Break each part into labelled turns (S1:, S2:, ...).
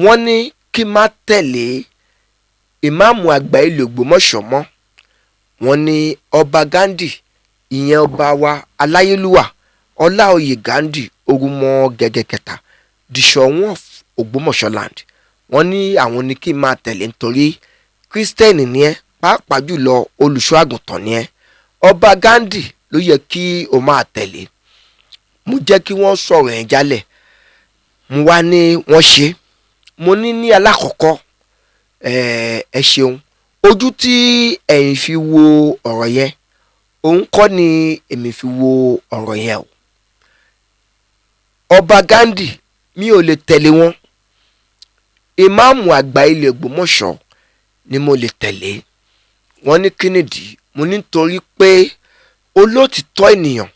S1: wọ́n ní kí má tẹ̀lé ìmáàmù àgbà ilẹ̀ Ògbómọ̀ṣọ́ mọ́. wọ́n ní ọba Ghandi, ìyẹn ọba wa aláyélúwà Ọláoyè Ghandi Orúmọ Gẹ́gẹ́ kẹta the Ṣọ̀ún of Ògbómọ̀ṣọ́ land. wọ́n ní àwọn ní kí n máa tẹ̀lé nítorí kírísítẹ́nì ni ẹ́, pàápàá jùlọ olùṣọ́ àgùntàn ni ẹ́. ọba Ghandi ló yẹ kí o máa tẹ̀lé. mo jẹ́ kí wọ́n sọ̀rọ̀ ẹ̀ jálẹ̀, mo wá ní wọ́n ṣe. mo ní alákọ̀ọ́kọ́ ẹ ṣeun, ojú tí ẹ̀yin fi wo ọ̀rọ̀ yẹn òun kọ́ ni èmi fi wo ọ̀rọ̀ yẹn o. ọba Ghandi mi ò lè tẹ̀lé wọn, ìmáàmù àgbà ilẹ̀ Ògbómọ̀ṣọ́ ni mo lè tẹ̀lé. wọ́n ní kí nìdí? mo ní nítorí pé olótìtọ́ ènìyàn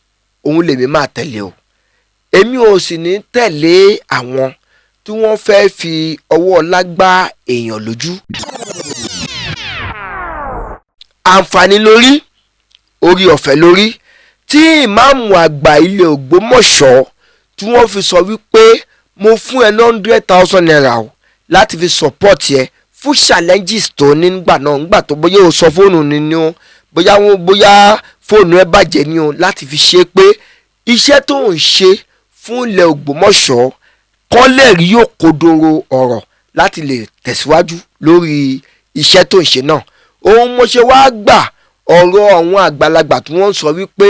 S1: òun lèmi máa tẹ̀lé o. èmi ò sì ní tẹ̀lé àwọn tí wọ́n fẹ́ fi ọwọ́ ọlá gbá èèyàn lójú. àǹfààní lórí, orí ọ̀fẹ́ lórí tí ìmáàmù àgbà ilẹ̀ Ògbómọ̀ṣọ́ tí wọ́n fi sọ wípé mo fún ẹ 100,000 naira o láti fi support ẹ fún challenges tó nígbà náà, nígbà tó bóyá o sọ fóònù ni o, bóyá fóònù ẹ bàjẹ́ ni o, láti fi ṣe pé iṣẹ́ tó ń ṣe fún ilẹ̀ Ògbómọ̀ṣọ́ kán lè rí òkodoro ọ̀rọ̀ láti lè tẹ̀síwájú lórí iṣẹ́ tó ń ṣe náà. ohun mo ṣe wá gbà ọ̀rọ̀ àwọn àgbàlagbà tí wọ́n ń sọ wípé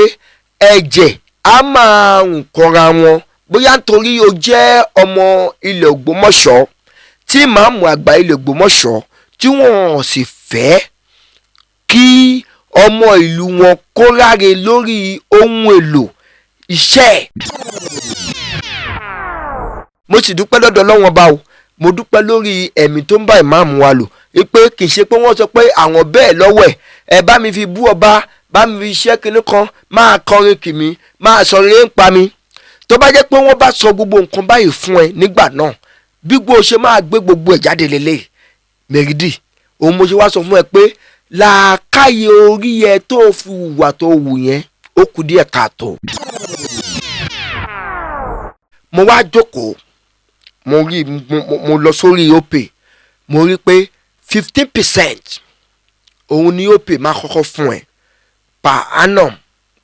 S1: ẹ̀jẹ̀ á máa ń kọra wọn, bóyá nítorí o jẹ́ ọmọ ilẹ̀ Ògbómọ̀ṣọ́ tí ìmáàmù àgbà ilẹ̀ Ògbómọ̀ṣọ́ tí wọ́n sì fẹ́ kí ọmọ ìlú wọn kó ráre lórí ohun èlò iṣẹ́. mo sì dúpẹ́ lọ́dọ̀ Ọlọ́run Ọba o, mo dúpẹ́ lórí ẹ̀mí tó ń bá ìmáàmù wa lò pé kì í ṣe pé wọ́n sọ pé àwọn bẹ́ẹ̀ lọ́wọ́ ẹ bá mi fi bú ọba, bá mi fi iṣẹ́ kinní kan, máa kọrin kì mí, máa sọ rere ń pa mi. tó bá jẹ́ pé wọ́n bá sọ gbogbo nǹkan báyìí fún ẹ nígbà náà, bí gbogbo ṣe máa gbé gbogbo ẹ̀ jáde lélẹ̀ Mèrìdì. òun mo ṣe wá sọ fún ẹ pé làákàyè orí ẹ tó fi hùwà tó wù yẹn ó kù díẹ̀ káàtó. mo wá jókòó, mo lọ sórí Opay, mo rí pé 15% òun ni Opay máa kọ́kọ́ fún ẹ per annum,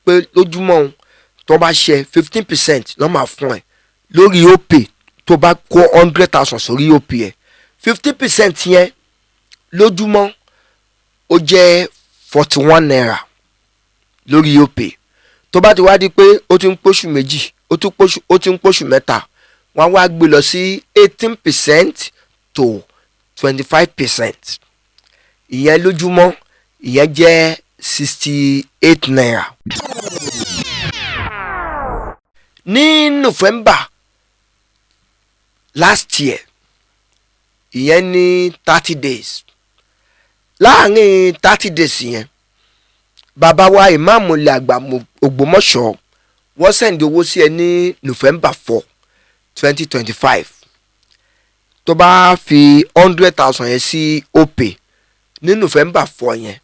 S1: pé lójúmọ́ tó bá ṣe 15% ló máa fún ẹ lórí Opay tó bá kó 100,000 sórí Opay ẹ. 15% yẹn lójúmọ́ ó jẹ́ 41 naira lórí Opay. tó bá ti wá di pé ó ti ń pọ̀ṣù méjì, ó ti ń pọ̀ṣù mẹ́ta, wọ́n wá gbé lọ sí 18% to 25%. ìyẹn lójúmọ́, ìyẹn jẹ́ 68 naira. ní November last year, ìyẹn ní 30 days. láàrin 30 days yẹn, bàbá wa ìmáàmù ilẹ̀ àgbà Ògbómọ̀ṣọ́ wọ́n sẹ̀ǹdì owó sí ẹ ní November 4, 2025. tó bá fi 100,000 yẹn sí Opay ní November 4 yẹn,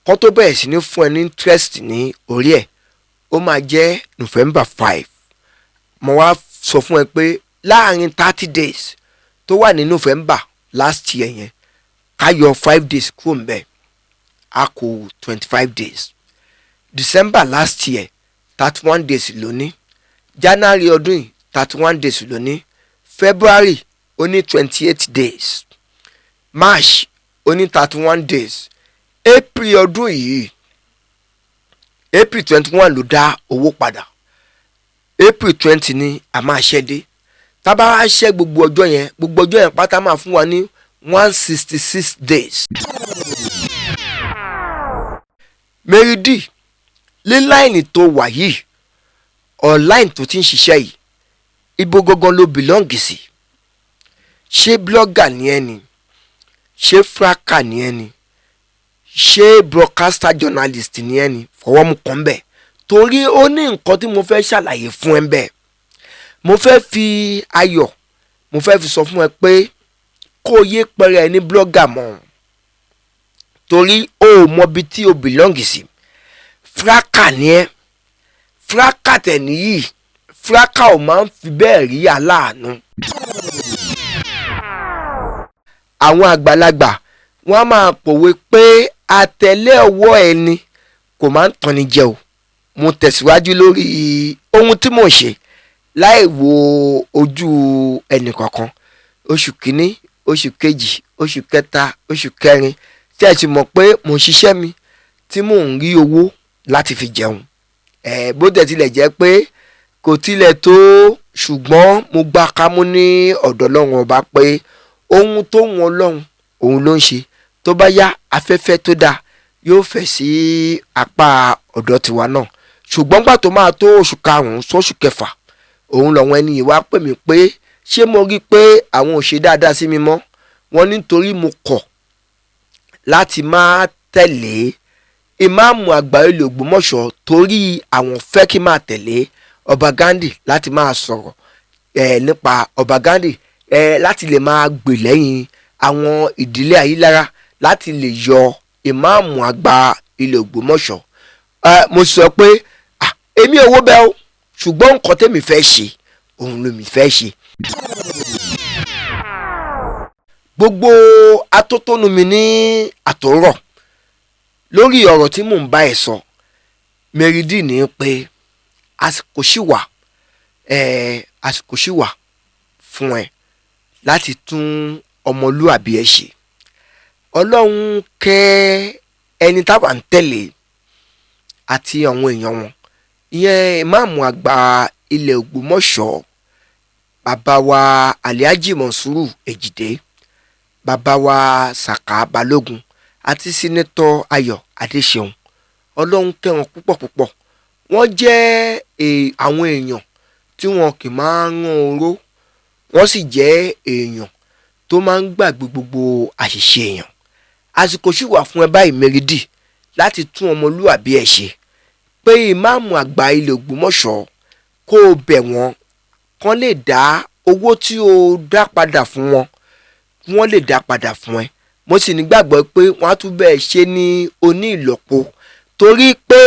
S1: kó tó bẹ̀rẹ̀ sí ní fún ẹ ní interest ní orí ẹ̀, ó máa jẹ́ November 5. mo wá sọ fún ẹ pé láàrin 30 days tó wà ní November last year yẹn, ká yọ 5 days kúrò ń bẹ̀, a kù 25 days. December last year 31 days lóní, January ọdún yìí 31 days lóní, February ó ní 28 days, March ó ní 31 days, April ọdún yìí April 21 ló dá owó padà, April 20 ni a máa ṣẹ́ dé. tá bá wá ṣẹ́ gbogbo ọjọ́ yẹn pátá máa fún wa ní 166 days. Mèrìdì, líláìnì tó wà yìí, online tó ti ń ṣiṣẹ́ yìí, ibo gangan ló belong sí? ṣé blogger ni ẹ ni? ṣé fracker ni ẹ ni? ṣé broadcaster journalist ni ẹ ni? fọwọ́ mú kàn bẹ́ẹ̀, torí ó ní nǹkan tí mo fẹ́ ṣàlàyé fún ẹ bẹ́ẹ̀. mo fẹ́ fi ayọ̀, mo fẹ́ fi sọ fún ẹ pé kó yé pẹrẹ ẹ ní blogger mọ́, torí o mọ bí tí o belong sí. fracker ni ẹ, fracker tẹ̀ níyì, fracker ò máa ń fi bẹ́ẹ̀ rí aláàánú. àwọn àgbàlagbà wọ́n á máa pòwe pé àtẹ̀lé ọwọ́ ẹni kò máa ń tanni jẹ o. Mo tẹ̀síwájú lórí ohun tí mò ń ṣe láì wo ojú ẹnì kankan. Oṣù kìíní, oṣù kejì, oṣù kẹta, oṣù kẹrin tí ẹ ti mọ̀ pé mò ń ṣiṣẹ́ mi tí mò ń rí owó láti fi jẹun. Bó tẹ̀ tilẹ̀ jẹ́ pé kò tilẹ̀ tó, ṣùgbọ́n mo gbà kámú ní ọ̀dọ̀ Ọlọ́run ọba pé ohun tó wọn Ọlọ́run òun ló ń ṣe. Tó bá yá afẹ́fẹ́ tó dáa yóò fẹ́ sí apá ọ̀dọ̀ tiwa náà. Ṣùgbọ́n gbà tó máa tó oṣù karùn-ún sóṣù kẹfà, òun lọ́wọ́ ẹni yìí wá pè mí pé ṣé mo rí pé àwọn ò ṣe dáadáa sí mi mọ́. Wọ́n nítorí mo kọ̀ láti máa tẹ̀lé ìmáàmù àgbà ilẹ̀ Ògbómọ̀ṣọ́ torí àwọn fẹ́ kí máa tẹ̀lé Ọba Ghandi láti máa sọ̀rọ̀ nípa Ọba Ghandi, láti lè máa gbè lẹ́yìn àwọn ìdílé Ayílára láti lè yọ ìmáàmù àgbà ilẹ̀ Ògbómọ̀ṣọ́. Mo sọ pé èmi ò wó bẹ́ẹ̀ o, ṣùgbọ́n nǹkan tẹ́mi fẹ́ ṣe òun lèmi fẹ́ ṣe. Gbogbo atótónu mi ní àtòrọ̀ lórí ọ̀rọ̀ tí mò ń bá ẹ sọ, mẹ́rìndín ní pé àsìkò ṣì wà fún ẹ láti tún ọmọlúàbí ẹ ṣe. Ọlọ́run kẹ́ ẹni táwa ń tẹ̀lé àti àwọn èèyàn wọn, ìyẹn ìmáàmù àgbà ilẹ̀ Ògbómọ̀ṣọ́, bàbá wa Alhaji Monsuru Ejide, bàbá wa Saka Balógun àti sínẹ́tọ̀ Ayọ̀ Adéṣeun. Ọlọ́run kẹ́ wọn púpọ̀ púpọ̀. Wọ́n jẹ́ àwọn èèyàn tí wọn kì máa ń rán oró, wọ́n sì jẹ́ èèyàn tó máa ń gbàgbé gbogbo àṣìṣe èèyàn. Àsìkò ṣì wà fún ẹ báyìí Mẹ́rídì láti tún ọmọlúàbí ẹ ṣe, pé ìmáàmù àgbà ilẹ̀ Ògbómọ̀ṣọ́ kó o bẹ̀ wọ́n kán lè dá owó tí o dá padà fún wọn, wọ́n lè dá padà fún ẹ. Mo sì nígbàgbọ́ pé wọ́n á tún bẹ́ẹ̀ ṣe ní oní ìlọ́po, torí pé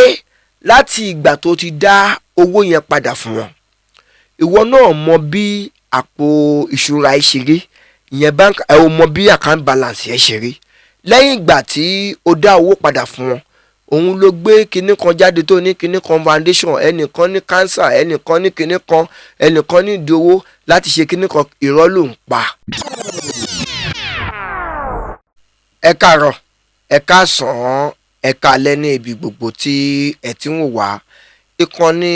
S1: láti ìgbà tó ti dá owó yẹn padà fún wọn, ìwọ náà mọ bí àpò ìṣúra ẹ ṣe rí, ìyẹn bank ẹ mọ bí account balance ẹ ṣe rí. Lẹ́yìn ìgbà tí o dá owó padà fún wọn, òun ló gbé kinní kan jáde tó ní kinní kan foundation, ẹnìkan ní cancer, ẹnìkan ní kinní kan, ẹnìkan ní ìdí owó láti ṣe kinní kan. Irọ́ ló ń pa. Ẹ káàárọ̀, ẹ káàsán, ẹ káalẹ́ ní ibi gbogbo tí ẹ ti ń wò wá. Ìkànnì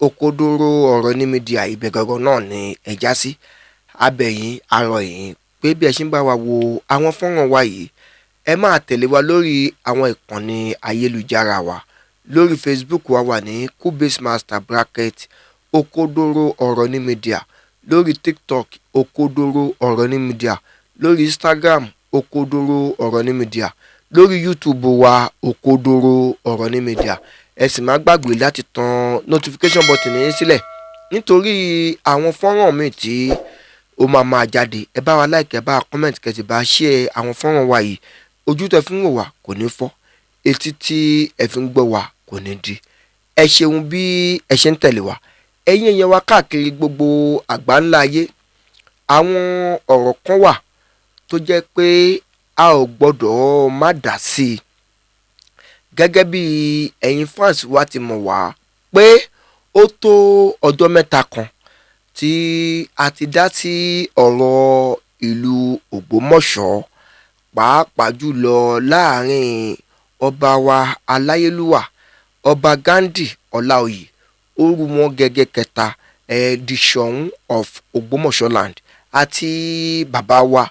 S1: Òkodoro Ọ̀rọ̀ ní Mídíà, ibẹ̀ gangan náà ni ẹ já sí. Abẹ̀yìn arọ̀ yìí pé bí ẹ ṣe ń bá wa wo àwọn fọ́nrán wa yìí, ẹ máa tẹ̀lé wa lórí àwọn ìkànnì ayélujára wa. Lórí Facebook wa wà ní Cubase Master Bracket Òkodoro Ọ̀rọ̀ ní Mídíà, lórí TikTok Òkodoro Ọ̀rọ̀ ní Mídíà, lórí Instagram Òkodoro Ọ̀rọ̀ ní Mídíà, lórí YouTube wa Òkodoro Ọ̀rọ̀ ní Mídíà. Ẹ sì má gbàgbé láti tan notification button yín sílẹ̀ nítorí àwọn fọ́nrán mi tí ó máa jáde. Ẹ bá wa like, ẹ bá wa comment, kẹ́ sì bá share àwọn fọ́nrán wa yìí. Ojú tẹ́ fi ń wò wá kò ní fọ́, etí tí ẹ fi ń gbọ́ wá kò ní di. Ẹ ṣeun bí ẹ ṣe ń tẹ̀lé wa. Ẹ̀yin èèyàn wa káàkiri gbogbo àgbáńlá ayé, àwọn ọ̀rọ̀ kan wà tó jẹ́ pé a ò gbọ́dọ̀ má dá sí i. Gẹ́gẹ́ bí ẹ̀yin fans wa ti mọ̀ wá pé ó tó ọjọ́ mẹ́ta kan tí a ti dá sí ọ̀rọ̀ ìlú Ògbómọ̀ṣọ́, pàápàá jùlọ láàrin ọba wa aláyélúwà Ọba Ghandi Ọláoyè Orúmọ gẹ́gẹ́ kẹta, the Ṣọ̀ún of Ògbómọ̀ṣọ́land, àti bàbá wa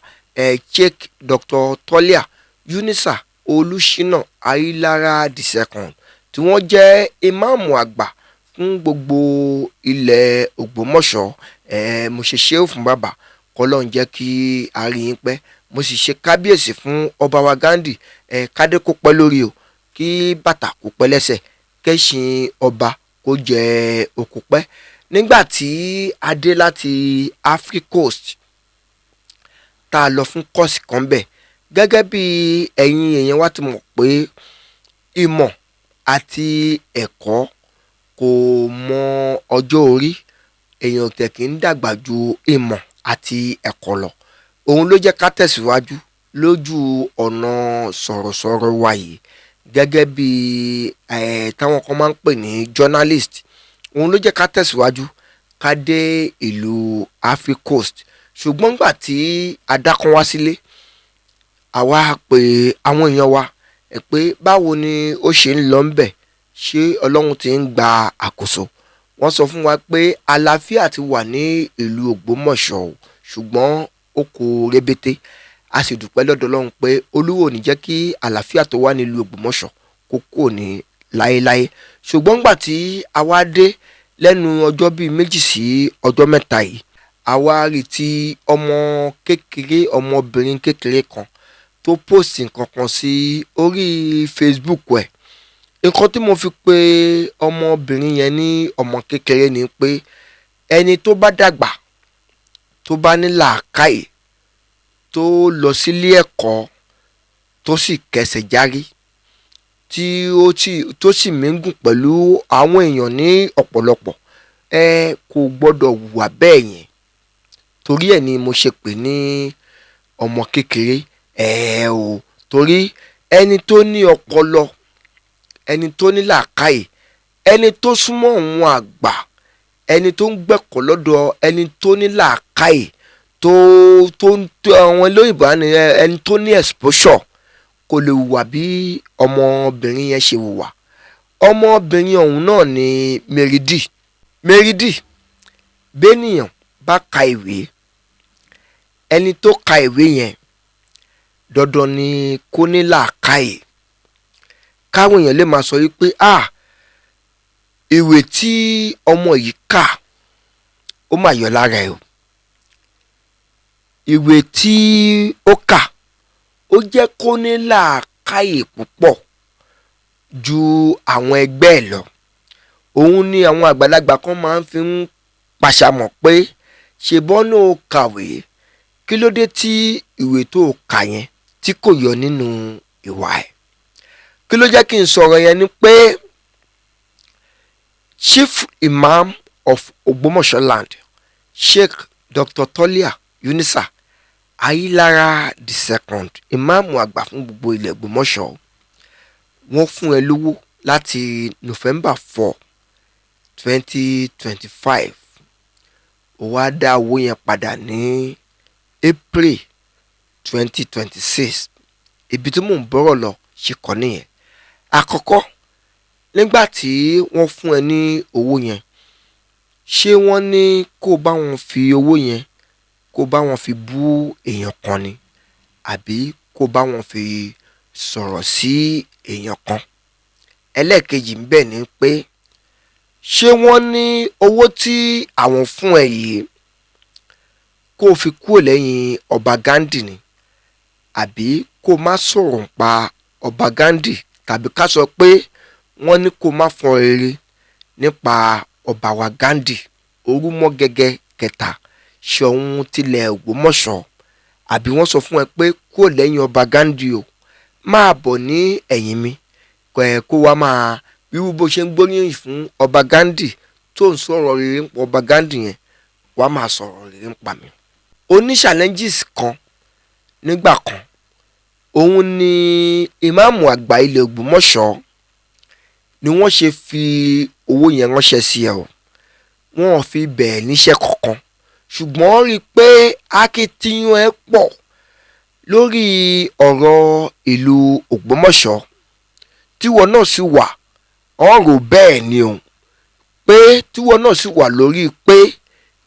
S1: Sheikh Dr. Tolia Yunisa Olúṣínà Ayílára II, tí wọ́n jẹ́ ìmáàmù àgbà fún gbogbo ilẹ̀ Ògbómọ̀ṣọ́. Mo ṣe ṣéù fún bàbá, kọ́lọ́n jẹ́ kí a rí yín pẹ́. Mo sì ṣe kábíyèsí fún ọba wa Ghandi, kádé kó pẹ́ lórí o, kí bàtà kó pẹ́ lẹ́sẹ̀, kẹ́sìn ọba kó jẹ òkú pẹ́. Nígbà tí a dé láti Africa Coast, tá a lọ fún kọ́ọ̀sì kan bẹ̀, gẹ́gẹ́ bí ẹ̀yin èèyàn wa ti mọ̀ pé ìmọ̀ àti ẹ̀kọ́ kò mọ ọjọ́ orí, èèyàn tẹ̀ kí ń dàgbà ju ìmọ̀ àti ẹ̀kọ́ lọ. Òun ló jẹ́ ká tẹ̀síwájú lójú ọ̀nà sọ̀rọ̀sọ̀rọ̀ wa yìí gẹ́gẹ́ bí táwọn kan máa ń pè ní journalist. Òun ló jẹ́ ká tẹ̀síwájú ká dé ìlú Ivory Coast. Ṣùgbọ́n nígbà tí a dákan wá sílé, àwa pè àwọn èèyàn wa pé báwo ni ó ṣe ń lọ ńbẹ̀, ṣé Ọlọ́run ti ń gba àkóso. Wọ́n sọ fún wa pé àlàáfíà ti wà ní ìlú Ògbómọ̀ṣọ́ o, ṣùgbọ́n ó kù rébété. A sì dúpẹ́ lọ́dọ̀ Ọlọ́run pé Olúwa ò ní jẹ́ kí àlàáfíà tó wà nílùú Ògbómọ̀ṣọ́ kó kúrò ní láéláé. Ṣùgbọ́n nígbà tí a wá dé lẹ́nu ọjọ́ bíi méjì sí ọjọ́ mẹ́ta yìí, àwa rí tí ọmọbìnrin kékeré kan tó post nǹkan kan sí orí Facebook ẹ̀. Nǹkan tí mo fi pe ọmọbìnrin yẹn ní ọmọ kékeré ni pé ẹni tó bá dàgbà, tó bá ní làákàyè, tó lọ sílé ẹ̀kọ́, tó sì kẹsẹ̀ járí, tó sì míngùn pẹ̀lú àwọn èèyàn ní ọ̀pọ̀lọpọ̀, kò gbọ́dọ̀ hùwà bẹ́ẹ̀ yẹn. Torí ẹ̀ ni mo ṣe pè ní ọmọ kékeré. Torí ẹni tó ní ọpọlọ, ẹni tó ní làákàyè, ẹni tó súnmọ́ òun àgbà, ẹni tó ń gbẹ̀kọ́ lọ́dọ̀ ẹni tó ní làákàyè, àwọn olóyìnbó ni ẹni tó ní exposure, kò lè hùwà bí ọmọbìnrin yẹn ṣe hùwà. Ọmọbìnrin ọ̀hún náà ni Meridi. Bénìyàn bá ka ìwé, ẹni tó ka ìwé yẹn dandan ni kó ní làákàyè. Káwọn èèyàn lè máa sọ wípé ìwé tí ọmọ yìí kà ó mà yọ lára ẹ̀ o. Ìwé tí ó kà ó jẹ́ kó ní làákàyè púpọ̀ ju àwọn ẹgbẹ́ ẹ̀ lọ. Òun ni àwọn àgbàlagbà kan máa ń fi ń pàṣàmọ̀ pé ṣèbọ́n náà ó kàwé, kí ló dé tí ìwé tó kà yẹn tí kò yọ nínú ìwà ẹ̀. Kí ló jẹ́ kí n sọ̀rọ̀ yẹn ni pé Chief Imam of Ògbómọ̀ṣọ́ Land, Sheikh Dr. Tolia Yunusa Ayilara II, ìmáàmù àgbà fún gbogbo ilẹ̀ Ògbómọ̀ṣọ́, wọ́n fún ẹ lówó láti November 4, 2025. Ó wá dá owó yẹn padà ní April 2026. Ibi tí mò ń bọ̀rọ̀ lọ ṣe kọ́ nìyẹn. Àkọ́kọ́, nígbà tí wọ́n fún ẹ ní owó yẹn, ṣé wọ́n ní kó bá wọn fi owó yẹn kó bá wọn fi bú èèyàn kan ni, àbí kó bá wọn fi sọ̀rọ̀ sí èèyàn kan? Ẹlẹ́ẹ̀kejì ń bẹ ni pé ṣé wọ́n ní owó tí àwọn fún ẹ yìí kó fi kúrò lẹ́yìn Ọba Ghandi ni, àbí kó má sọ̀rọ̀ nípa Ọba Ghandi, tàbí ká sọ pé wọ́n ní kó má fọn rere nípa ọba wa Ghandi, Orúmọgẹ́gẹ́ kẹta, Ṣọ̀ún tilẹ̀ Ògbómọ̀ṣọ́? Àbí wọ́n sọ fún ẹ pé kúrò lẹ́yìn Ọba Ghandi o, máa bọ̀ ní ẹ̀yìn mi, kó wá máa wíwú bó ṣe ń gbóríyìn fún Ọba Ghandi tó ń sọ̀rọ̀ rere nípa Ọba Ghandi yẹn, wá máa sọ̀rọ̀ rere nípa mi. Ó ní challenges kan nígbà kan. Òun ni ìmáàmù àgbà ilẹ̀ Ògbómọ̀ṣọ́ ni wọ́n ṣe fi owó yẹn ránṣẹ́ sí ẹ o. Wọ́n ò fi bẹ̀ẹ̀ níṣẹ́ kankan, ṣùgbọ́n rí i pé akitiyan ẹ pọ̀ lórí ọ̀rọ̀ ìlú Ògbómọ̀ṣọ́. Tíwọ náà sì wà ọ̀rọ̀ bẹ́ẹ̀ ni o, pé tíwọ náà sì wà lórí pé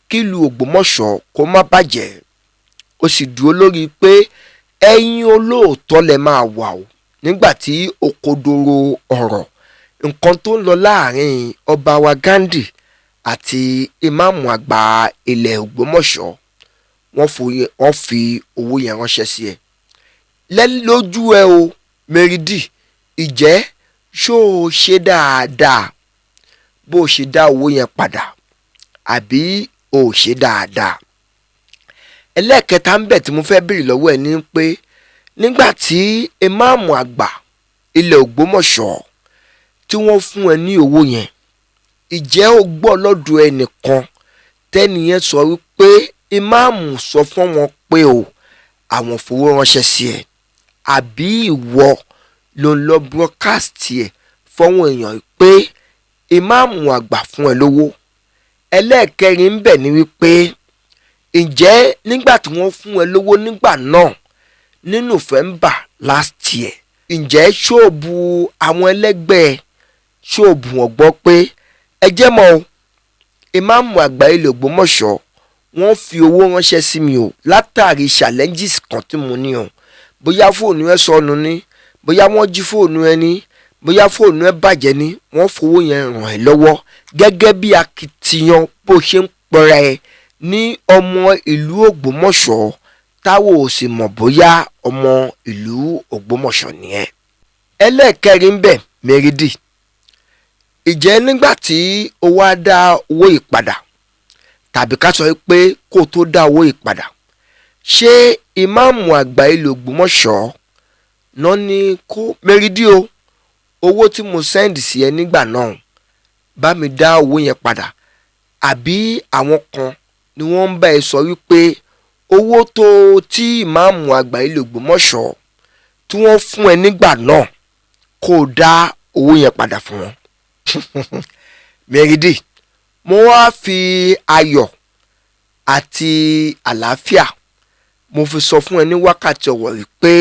S1: kílùú Ògbómọ̀ṣọ́ kó má bàjẹ́. Ó sì dúró lórí pé ẹ̀yin olóòótọ́ lẹ máa wà o nígbà tí òkodoro ọ̀rọ̀ nǹkan tó ń lọ láàrin ọba wa Ghandi àti ìmáàmù àgbà ilẹ̀ Ògbómọ̀ṣọ́, wọ́n fi owó yẹn ránṣẹ́ sí ẹ. Lójú ẹ o Meridi, ìjẹ́ ṣó o ṣe dáadáa bó o ṣe dá owó yẹn padà, àbí o ò ṣe dáadáa? Ẹlẹ́ẹ̀kẹta ń bẹ tí mo fẹ́ béèrè lọ́wọ́ ẹ ní pé nígbà tí ìmáàmù àgbà ilẹ̀ Ògbómọ̀ṣọ́ tí wọ́n fún ẹ ní owó yẹn, ìjẹ́ o gbọ́ lọ́dọ̀ ẹnìkan tẹ́niyẹn sọ wípé ìmáàmù sọ fún wọn pé o àwọn fowó ránṣẹ́ sí ẹ, àbí ìwọ ló ń lọ broadcast ẹ fọ́wọn èèyàn pé ìmáàmù àgbà fún ẹ lówó. Ẹlẹ́ẹ̀kẹrin ń bẹ̀ ni wípé ǹjẹ́ nígbà tí wọ́n fún ẹ lówó nígbà náà ní November last year, ǹjẹ́ ṣóòbù àwọn ẹlẹ́gbẹ́ ṣóòbù wọn gbọ́ pé ẹ jẹ́ mọ́ o, ìmáàmù àgbà ilẹ̀ Ògbómọ̀ṣọ́ wọ́n fi owó ránṣẹ́ sí mi o látàrí challenges kan tí mo ní o, bóyá fóònù ẹ sọnù ni, bóyá wọ́n jí fóònù ẹ ní, bóyá fóònù ẹ bàjẹ́ ni, wọ́n fowó yẹn ràn ẹ́ lọ́wọ́ gẹ́gẹ́ bí akitiyan bó ṣe ń pera ẹ ní ọmọ ìlú Ògbómọ̀ṣọ́ táwọn ò sì mọ̀ bóyá ọmọ ìlú Ògbómọ̀ṣọ́ ni ẹ. Ẹlẹ́ẹ̀kẹrin ń bẹ̀ Mẹ́rídì, ìjẹ́ nígbà tí o wá dá owó ìpadà, tàbí ká sọ pé kó tó dá owó ìpadà, ṣé ìmáàmù àgbà ilẹ̀ Ògbómọ̀ṣọ́ náà ní kó Mẹ́rídì o, owó tí mo send sí ẹ nígbà náà bá mi dá owó yẹn padà, àbí àwọn kan ni wọ́n ń bá ẹ sọ wípé owó tó tí ìmáàmù àgbà ilẹ̀ Ògbómọ̀ṣọ́ tí wọ́n fún ẹ nígbà náà kó dá owó yẹn padà fún wọn. Mẹ́rídì, mo wá fi ayọ̀ àti àlàáfíà mo fi sọ fún ẹ ní wákàtí ọ̀wọ̀ rí pé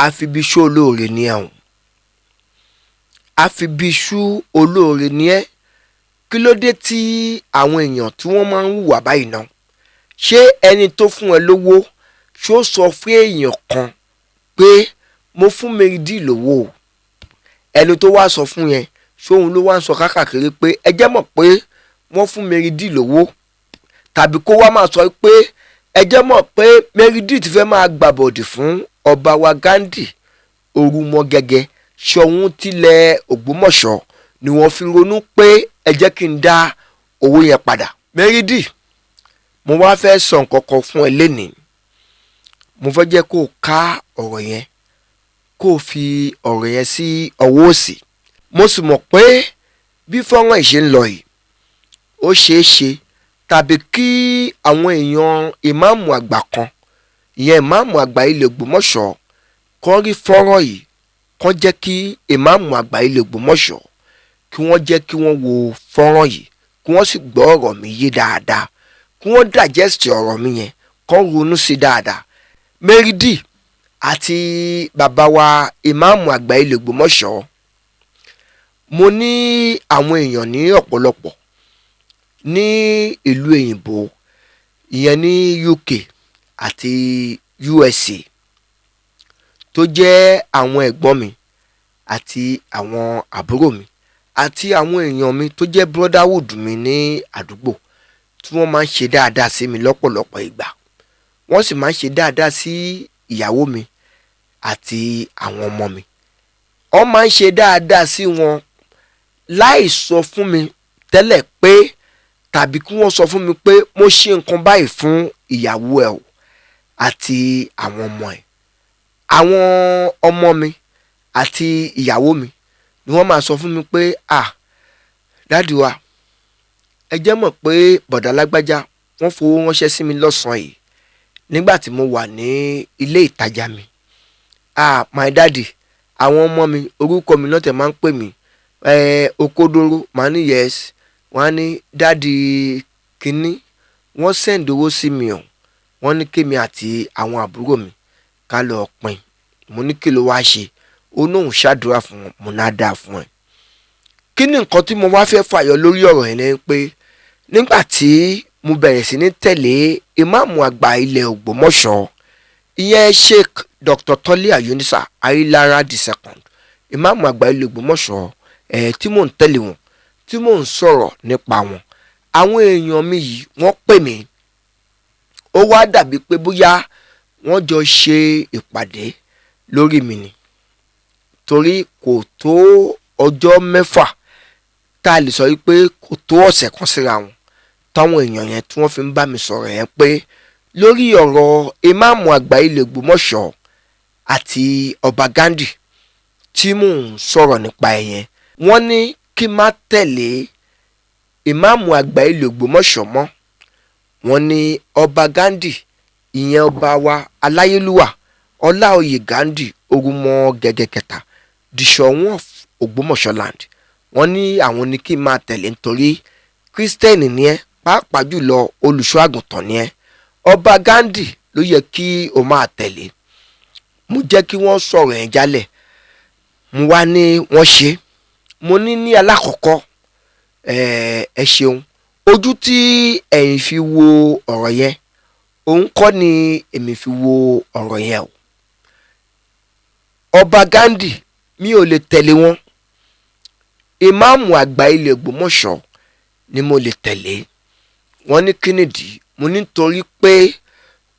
S1: àfibíṣú olóore ni ẹ o, àfibíṣú olóore ni ẹ. Kí ló dé tí àwọn èèyàn tí wọ́n máa ń hùwà báyìí náà? Ṣé ẹni tó fún ẹ lówó ṣó sọ fún èèyàn kan pé mo fún Mẹ́rídì lówó o? Ẹni tó wá sọ fún yẹn ṣóhun ló wá ń sọ káàkiri pé ẹ jẹ́ mọ̀ pé wọ́n fún Mẹ́rídì lówó, tàbí kó wá máa sọ pé ẹ jẹ́ mọ̀ pé Mẹ́rídì ti fẹ́ máa gbàbọ̀dì fún ọba wa Ghandi Orúmọgẹ́gẹ́ Ṣọ̀ún tilẹ̀ Ògbómọ̀ṣọ́ ni wọ́n fi ronú pé ẹ jẹ́ kí n dá owó yẹn padà. Mẹ́rídì, mo wá fẹ́ sọ nǹkan kan fún ẹ lénìí. Mo fẹ́ jẹ́ kó ká ọ̀rọ̀ yẹn, kó fi ọ̀rọ̀ yẹn sí ọwọ́ òsì. Mo sì mọ̀ pé bí fọ́nrán ìṣe ń lọ yìí, ó ṣeé ṣe tàbí kí àwọn èèyàn ìmáàmù àgbà kan, ìyẹn ìmáàmù àgbà ilẹ̀ Ògbómọ̀ṣọ́, kó rí fọ́nrán yìí, kó jẹ́ kí ìmáàmù àgbà ilẹ̀ Ògbómọ̀ṣọ́ kí wọ́n jẹ́ kí wọ́n wo fọ́nrán yìí, kí wọ́n sì gbọ́ ọ̀rọ̀ mi yé dáadáa, kí wọ́n digest ọ̀rọ̀ mi yẹn, kó ronú sí dáadáa. Mẹ́rídì àti bàbá wa ìmáàmù àgbà ilẹ̀ Ògbómọ̀ṣọ́, mo ní àwọn èèyàn ní ọ̀pọ̀lọpọ̀ ní ìlú òyìnbó, ìyẹn ní UK àti USA, tó jẹ́ àwọn ẹ̀gbọ́n mi àti àwọn àbúrò mi àti àwọn èèyàn mi tó jẹ́ brotherhood mi ní àdúgbò, tí wọ́n máa ń ṣe dáadáa sí mi lọ́pọ̀lọpọ̀ ìgbà. Wọ́n sì máa ń ṣe dáadáa sí ìyàwó mi àti àwọn ọmọ mi. Wọ́n máa ń ṣe dáadáa sí wọn láì sọ fún mi tẹ́lẹ̀ pé, tàbí kí wọ́n sọ fún mi pé mo ṣe nǹkan báyìí fún ìyàwó ẹ̀ o àti àwọn ọmọ ẹ̀. Àwọn ọmọ mi àti ìyàwó mi ni wọ́n máa sọ fún mi pé dáàdì wa, ẹ jẹ́ mọ̀ pé bọ̀dá lágbájá wọ́n fowó ránṣẹ́ sí mi lọ́sàn-án yìí nígbà tí mo wà ní ilé ìtajà mi. My daddy, àwọn ọmọ mi orúkọ mi náà tẹ̀ máa ń pè mí, Okodoro, màá ní yes, wọ́n á ní dáàdì kínní wọ́n send owó sí mi o, wọ́n ní kémi àti àwọn àbúrò mi ká lọ pín. Mo ní kí ló wá ṣe? Ó náà ń ṣàdúrà fún wọn, mo náà dáa fún ẹ. Kí ni nǹkan tí mo wá fẹ́ fàyọ lórí ọ̀rọ̀ yẹn ni pé nígbà tí mo bẹ̀rẹ̀ sí ní tẹ̀lé ìmáàmù àgbà ilẹ̀ Ògbómọ̀ṣọ́, ìyẹn Sheikh Dr. Toliya Yunusa Ayilara II, ìmáàmù àgbà ilẹ̀ Ògbómọ̀ṣọ́, tí mò ń tẹ̀lé wọn, tí mò ń sọ̀rọ̀ nípa wọn, àwọn èèyàn mi yìí wọ́n pè mí. Ó wá dàbí pé bóyá wọ́n jọ ṣe ìpàdé lórí mi ni, torí kò tó ọjọ́ mẹ́fà tá a lè sọ wípé kò tó ọ̀sẹ̀ kan síra wọn táwọn èèyàn yẹn tí wọ́n fi ń bá mi sọ̀rọ̀ yẹn pé lórí ọ̀rọ̀ ìmáàmù àgbà ilẹ̀ Ògbómọ̀ṣọ́ àti ọba Ghandi tí mò ń sọ̀rọ̀ nípa ẹ̀ yẹn, wọ́n ní kí n má tẹ̀lé ìmáàmù àgbà ilẹ̀ Ògbómọ̀ṣọ́ mọ́. Wọ́n ní ọba Ghandi ìyẹn ọba wa aláyélúwà Ọláoyè Ghandi Orúmọ Gẹ́gẹ́ kẹta the Ṣọ̀ún of Ògbómọ̀ṣọ́ land. Wọ́n ní àwọn ní kí n máa tẹ̀lé nítorí kírísítẹ́nì ni ẹ́, pàápàá jùlọ olùṣọ́ àgùntàn ni ẹ́. Ọba Ghandi ló yẹ kí o máa tẹ̀lé. Mo jẹ́ kí wọ́n sọ̀rọ̀ yẹn jálẹ̀, mo wá ní wọ́n ṣe. Mo ní alákọ̀ọ́kọ́ ẹ ṣeun, ojú tí ẹ̀yin fi wo ọ̀rọ̀ yẹn òun kọ́ ni èmi fi wo ọ̀rọ̀ yẹn o. Ọba Ghandi mi ò lè tẹ̀lé wọn, ìmáàmù àgbà ilẹ̀ Ògbómọ̀ṣọ́ ni mo lè tẹ̀lé. Wọ́n ní kí nìdí? Mo ní nítorí pé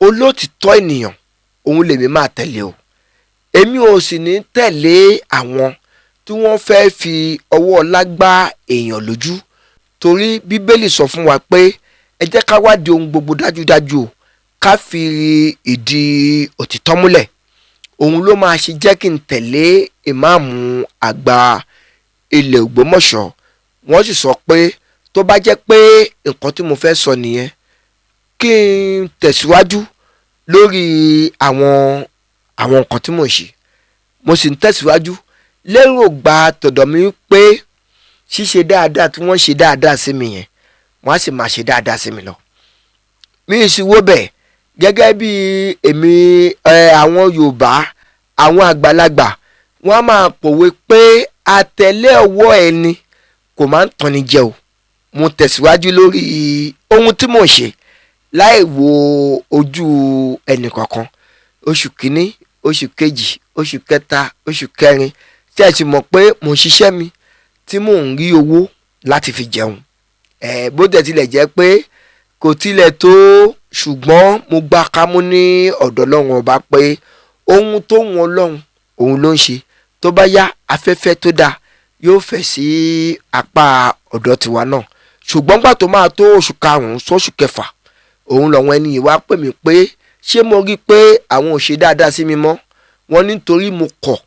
S1: olótìtọ́ ènìyàn òun lèmi máa tẹ̀lé o. Èmi ò sì ní tẹ̀lé àwọn tí wọ́n fẹ́ fi ọwọ́ ọlá gbá èèyàn lójú, torí Bíbélì sọ fún wa pé ẹ jẹ́ ká wádìí ohun gbogbo dájúdájú o, ká fi ìdí òtítọ́ múlẹ̀. Òun ló máa ṣe jẹ́ kí n tẹ̀lé ìmáàmù àgbà ilẹ̀ Ògbómọ̀ṣọ́. Wọ́n sì sọ pé tó bá jẹ́ pé nǹkan tí mo fẹ́ sọ nìyẹn, kí n tẹ̀síwájú lórí àwọn nǹkan tí mò ń ṣe. Mo sì ń tẹ̀síwájú lérò gba tọ̀dọ̀ mi pé ṣíṣe dáadáa tí wọ́n ṣe dáadáa sí mi yẹn, wọ́n á sì máa ṣe dáadáa sí mi lọ. Mi ì sì wó bẹ́ẹ̀ gẹ́gẹ́ bí èmi àwọn Yorùbá àwọn àgbàlagbà wọ́n á máa pòwe pé àtẹ̀lé ọwọ́ ẹni kò máa ń tanni jẹ o. Mo tẹ̀síwájú lórí ohun tí mò ń ṣe láì wo ojú ẹnì kankan. Oṣù kìíní, oṣù kejì, oṣù kẹta, oṣù kẹrin tí ẹ ti mọ̀ pé mò ń ṣiṣẹ́ mi tí mò ń rí owó láti fi jẹun. Bó tẹ̀ tilẹ̀ jẹ́ pé kò tilẹ̀ tó, ṣùgbọ́n mo gbà kámú ní ọ̀dọ̀ Ọlọ́run ọba pé ohun tó wọn Ọlọ́run òun ló ń ṣe. Tó bá yá afẹ́fẹ́ tó dáa yóò fẹ́ sí apá ọ̀dọ̀ tiwa náà. Ṣùgbọ́n gbà tó máa tó oṣù karùn-ún sóṣù kẹfà, òun lọ́wọ́ ẹni yìí wá pè mí pé ṣé mo rí pé àwọn ò ṣe dáadáa sí mi mọ́. Wọ́n nítorí mo kọ̀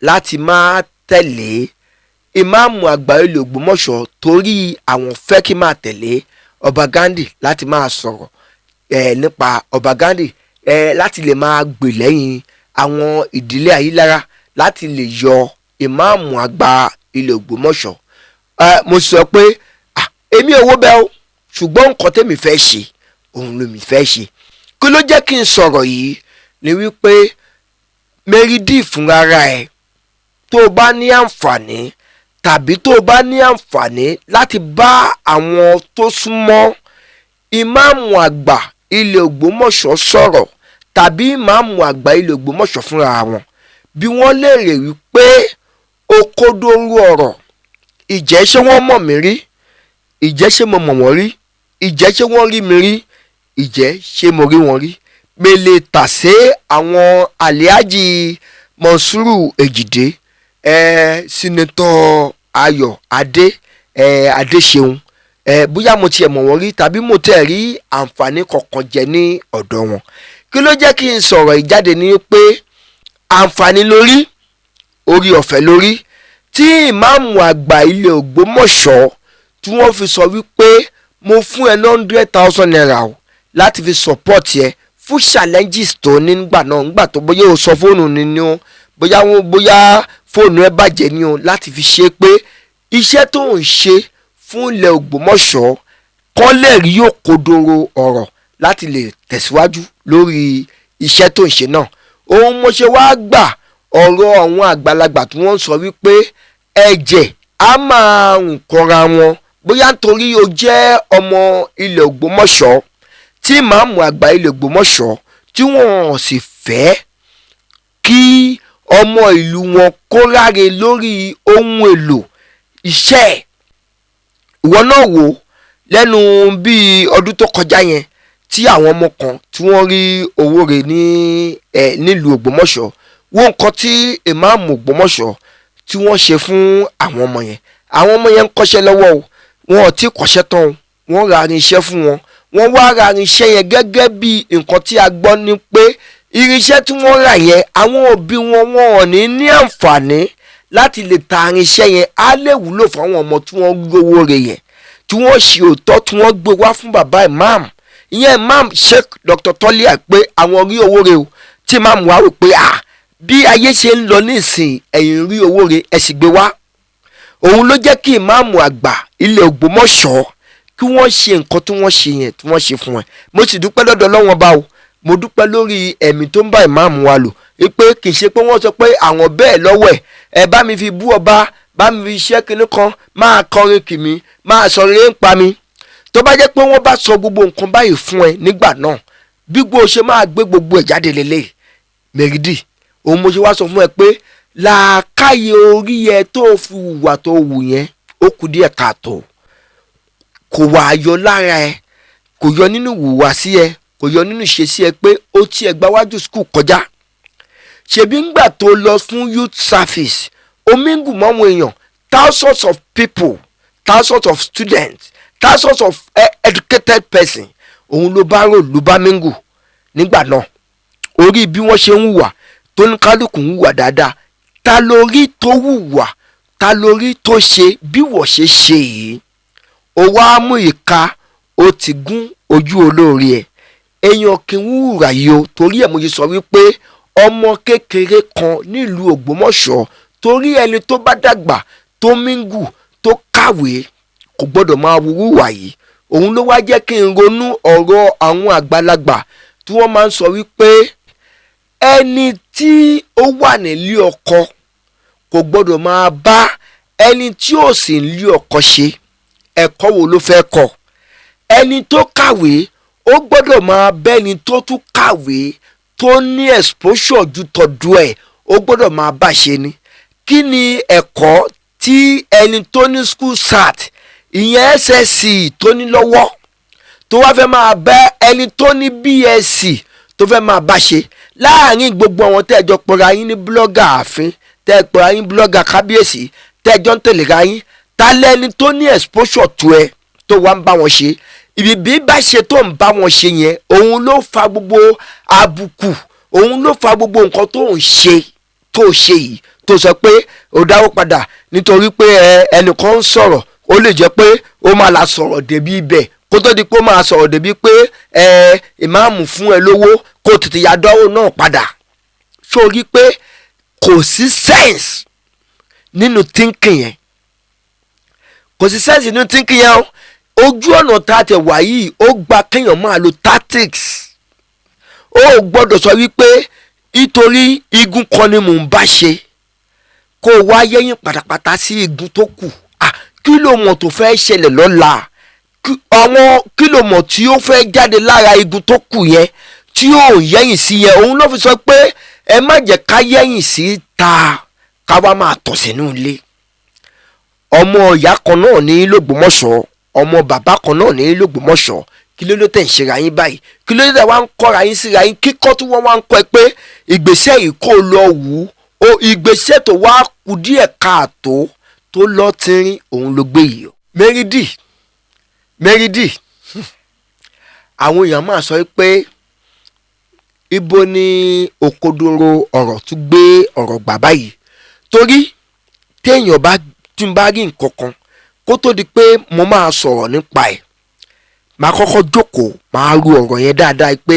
S1: láti máa tẹ̀lé ìmáàmù àgbà ilẹ̀ Ògbómọ̀ṣọ́, torí àwọn fẹ́ kí máa tẹ̀lé Ọba Ghandi láti máa sọ̀rọ̀ nípa Ọba Ghandi, láti lè máa gbè lẹ́yìn àwọn ìdílé Ayílára, láti lè yọ ìmáàmù àgbà ilẹ̀ Ògbómọ̀ṣọ́. Mo sọ pé èmi ò wó bẹ́ẹ̀ o, ṣùgbọ́n nǹkan tẹ́mi fẹ́ ṣe òun ló mi fẹ́ ṣe. Kí ló jẹ́ kí n sọ̀rọ̀ yìí ni wípé Mẹ́rídì fúnra ẹ̀ tó o bá ní àǹfààní tàbí tó o bá ní àǹfààní láti bá àwọn tó súnmọ́ ìmáàmù àgbà ilẹ̀ Ògbómọ̀ṣọ́ sọ̀rọ̀ tàbí ìmáàmù àgbà ilẹ̀ Ògbómọ̀ṣọ́ fúnra wọn, bí wọ́n lè rè wípé òkodoro ọ̀rọ̀, ìjẹ́ ṣé wọ́n mọ̀ mí rí, ìjẹ́ ṣé mo mọ̀ wọ́n rí, ìjẹ́ ṣé wọ́n rí mi rí, ìjẹ́ ṣé mo rí wọn rí. Mele tàsé àwọn Àlíhájì Mọ̀nsúrù Èjìdé, Sínátọ̀ Ayọ̀ Adéṣeun, bóyá mo tiẹ̀ mọ̀ wọ́n rí tàbí mo tẹ̀ rí àǹfààní kankan jẹ ní ọ̀dọ̀ wọn. Kí ló jẹ́ kí n sọ̀rọ̀ ìjáde ní pé àǹfààní lórí, orí ọ̀fẹ́ lórí tí ìmáàmù àgbà ilẹ̀ Ògbómọ̀ṣọ́ tí wọ́n fi sọ wípé mo fún ẹ 100,000 naira o láti fi support ẹ fún challenges tó nígbà náà, nígbà tó bóyá o sọ fóònù ni o, bóyá fóònù ẹ bàjẹ́ ni o, láti fi ṣe pé iṣẹ́ tó ń ṣe fún ilẹ̀ Ògbómọ̀ṣọ́ kọ́ lè rí òkodoro ọ̀rọ̀ láti lè tẹ̀síwájú lórí iṣẹ́ tó ń ṣe náà. Ohun mo ṣe wá gbà ọ̀rọ̀ àwọn àgbàlagbà tí wọ́n sọ wípé ẹ̀jẹ̀ á máa ń kọra wọn, bóyá nítorí o jẹ́ ọmọ ilẹ̀ Ògbómọ̀ṣọ́ tí ìmáàmù àgbà ilẹ̀ Ògbómọ̀ṣọ́ tí wọ́n sì fẹ́ kí ọmọ ìlú wọn kó ráre lórí ohun èlò iṣẹ́. Ìwọ náà wò lẹ́nu bíi ọdún tó kọjá yẹn tí àwọn ọmọ kan tí wọ́n rí owó rẹ̀ nílùú Ògbómọ̀ṣọ́, wo nǹkan tí ìmáàmù Ògbómọ̀ṣọ́ tí wọ́n ṣe fún àwọn ọmọ yẹn. Àwọn ọmọ yẹn ń kọ́ṣẹ́ lọ́wọ́ o, wọn ò tí kọ́ṣẹ́ tán o, wọ́n ra irinṣẹ́ fún wọn. Wọ́n wá ra irinṣẹ́ yẹn gẹ́gẹ́ bí nǹkan tí a gbọ́ ni pé irinṣẹ́ tí wọ́n rà yẹn àwọn òbí wọn ò ní àǹfààní láti lè ta irinṣẹ́ yẹn, á lè wúlò fún àwọn ọmọ tí wọ́n gbowó rẹ̀ yẹn, tí wọ́n ṣe òótọ́ tí wọ́n gbé wá fún bàbá ìmáàmù. ìyẹn imam Sheikh Dr. Tolia pé àwọn rí owó rẹ̀ o tí imam wá rò pé bí ayé ṣe ń lọ nísìn ẹ̀yin rí owó rẹ̀ ẹ sì gbé wá. òun ló jẹ́ kí ìmáàmù àgbà ilẹ̀ Ògbómọ̀ṣọ́ kí wọ́n ṣe nǹkan tí wọ́n ṣe yẹn tí wọ́n ṣe fún ẹ. mo sì dúpẹ́ lọ́dọ̀ Ọlọ́run bá o, mo dúpẹ́ lórí ẹ̀mí tó ń bá ìmáàmù wa lò pé kì í ṣe pé wọ́n sọ pé àwọn bẹ́ẹ̀ lọ́wọ́ ẹ bá mi fi bú ọba, bá mi fi iṣẹ́ kinní kan, máa kọrin kì mí, máa sọ rere ń pa mi. tó bá jẹ́ pé wọ́n bá sọ gbogbo nǹkan báyìí fún ẹ nígbà náà, bí gbogbo ṣe máa gbé gbogbo ẹ̀ jáde lélẹ̀ Mẹ́rídì. òun mo ṣe wá sọ fún ẹ pé làákàyè orí ẹ tó fi hùwà tó wù yẹn ó kù díẹ̀ káàtó, kò wá yọ lára ẹ, kò yọ nínú ìhùwàsí ẹ, kò yọ nínú ìṣesí ẹ pé ó tiẹ̀ gbáwájú skul kọjá. ṣebí ńgbà tó lọ fún youth service ó mingle mọ́ àwọn èèyàn, thousands of people, thousands of students, thousands of educated person, òun ló bá rò ló bá mingle nígbà náà. orí bí wọ́n ṣe ń hùwà tó ní kálukú ń hùwà dáadáa, ta lórí tó hùwà, ta lórí tó ṣe bí wọ́n ṣe ṣe yìí. ó wá mú ìka ó ti gún ojú olóore ẹ̀. èèyàn kì í hùwà yìí o, torí ẹ̀ mo ṣe sọ wípé ọmọ kékeré kan nílùú Ògbómọ̀ṣọ́, torí ẹni tó bá dàgbà tó mingle tó kàwé kò gbọ́dọ̀ máa hùwà yìí. òun ló wá jẹ́ kí n ronú ọ̀rọ̀ àwọn àgbàlagbà tí wọ́n máa ń sọ wípé ẹni tí ó wà nílé ọkọ kò gbọ́dọ̀ máa bá ẹni tí ò sì nílé ọkọ ṣe. ẹ̀kọ́ wo ló fẹ́ kọ́? ẹni tó kàwé ó gbọ́dọ̀ máa bẹ́ni tó tún kàwé tó ní exposure ju tọ̀dọ̀ ẹ̀, ó gbọ́dọ̀ máa bá ṣe ni. kí ni ẹ̀kọ́ tí ẹni tó ní school sat ìyẹn SSC tó ní lọ́wọ́ tó wá fẹ́ máa bá ẹni tó ní BSc tó fẹ́ máa bá ṣe? láàrin gbogbo àwọn tẹ́ẹ̀jọ pọ̀ra yín ní blogger ààfin, tẹ́ẹ̀ pọ̀ra yín blogger kábíyèsí, tẹ́ẹ̀jọ ń tẹ̀lé ra yín, ta lẹ́ni tó ní exposure tó ẹ tó wá ń bá wọn ṣe? ìbí bá ṣe tó ń bá wọn ṣe yẹn, òun ló fa gbogbo àbùkù, òun ló fa gbogbo nǹkan tó ń ṣe tó ṣe yìí, tó sọ pé ó dáwó padà nítorí pé ẹnìkan ń sọ̀rọ̀, ó lè jẹ́ pé ó máa la sọ̀rọ̀ débi ibẹ̀ kó tó di pé ó máa sọ̀rọ̀ débi pé ìmáàmù fún ẹ lówó kó tètè ya dánwò náà padà. sórí pé kò sí sense nínú thinking yẹn, kò sí sense nínú thinking yẹn o. ojú ọ̀nà tá a tẹ̀ wá yìí ó gba kéèyàn máa lo tactics. ó gbọ́dọ̀ sọ wípé nítorí igun kan ni mò ń bá ṣe kó wá yẹ́yìn pátápátá sí igun tó kù. kí ló mọ̀ tó fẹ́ ṣẹlẹ̀ lọ́la? àwọn kí ló mọ̀ tí ó fẹ́ jáde lára igun tó kù yẹn tí ó yẹ́yìn sí yẹn? òun ló fi sọ pé ẹ má jẹ́ ká yẹ́yìn sí ta ká wá máa tọ̀ sínú ilé. ọmọ ìyá kan náà ní l'Ògbómọ̀ṣọ́, ọmọ bàbá kan náà ní l'Ògbómọ̀ṣọ́, kí ló dé tẹ̀ ń ṣera yín báyìí? kí ló dé tẹ̀ wá ń kọ́ra yín síra yín? kíkọ́ tí wọ́n wá ń kọ́ ẹ pé ìgbésẹ̀ yìí kò lọ wù ú, ìgbésẹ̀ tó wá kù díẹ̀ káàtó tó lọ tínrín òun ló gbé yìí. Mẹ́rídì àwọn èèyàn máa sọ pé ibo ni òkodoro ọ̀rọ̀ tún gbé ọ̀rọ̀ gbà báyìí, torí téèyàn bá tún bá rí nǹkan kan kó tó di pé mo máa sọ̀rọ̀ nípa ẹ̀, máa kọ́kọ́ jókòó máa ru ọ̀rọ̀ yẹn dáadáa pé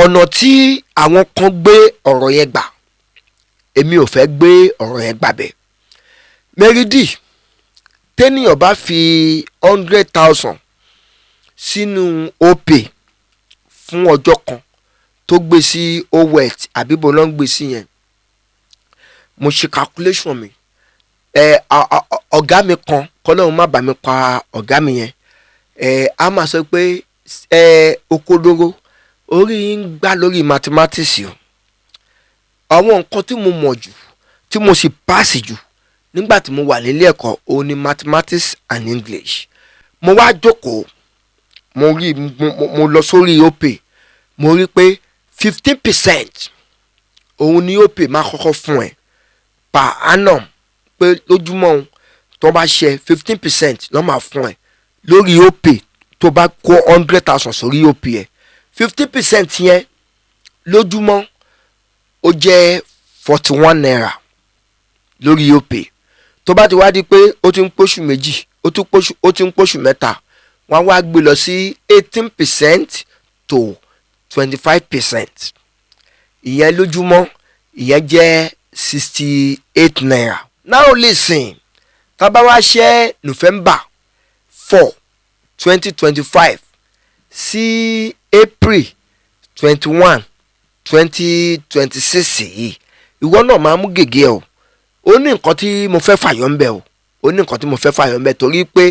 S1: ọ̀nà tí àwọn kan gbé ọ̀rọ̀ yẹn gbà èmi ò fẹ́ gbé ọ̀rọ̀ yẹn gbà bẹ́ẹ̀. Mẹ́rídì téèyàn bá fi 100,000 sínú Opay fún ọjọ́ kan tó gbé sí owet àbí bó ló ń gbé sí yẹn, mo ṣe calculation mi, ọ̀gá mi kan kọ́lọ́run má bà mí pa ọ̀gá mi yẹn, a máa sọ pé òkodoro orí ń gbá lórí mathematics o. àwọn nǹkan tí mo mọ̀ jù tí mo sì pass jù nígbà tí mo wà nílé ẹ̀kọ́ òun ni mathematics and English. mo wá jókòó mo lọ sórí Opay, mo rí pé 15% òun ni Opay máa kọ́kọ́ fún ẹ per annum, pé lójúmọ́ tó bá ṣe 15% ló máa fún ẹ lórí Opay tó bá kó 100,000 sórí Opay ẹ. 15% yẹn lójúmọ́ ó jẹ́ 41 naira lórí Opay. tó bá ti wá di pé ó ti ń pọ̀ṣù méjì ó ti ń pọ̀ṣù mẹ́ta wọ́n wá gbé lọ sí 18% to 25%. ìyẹn lójúmọ́ ìyẹn jẹ́ 68 naira. now listen, tá bá wá ṣẹ́ November 4 2025 sí April 21 2026 yìí, ìwọ náà máa mú gègé o. ó ní nǹkan tí mo fẹ́ fàyọ́ ń bẹ̀ o. ó ní nǹkan tí mo fẹ́ fàyọ́ ń bẹ̀ torí pé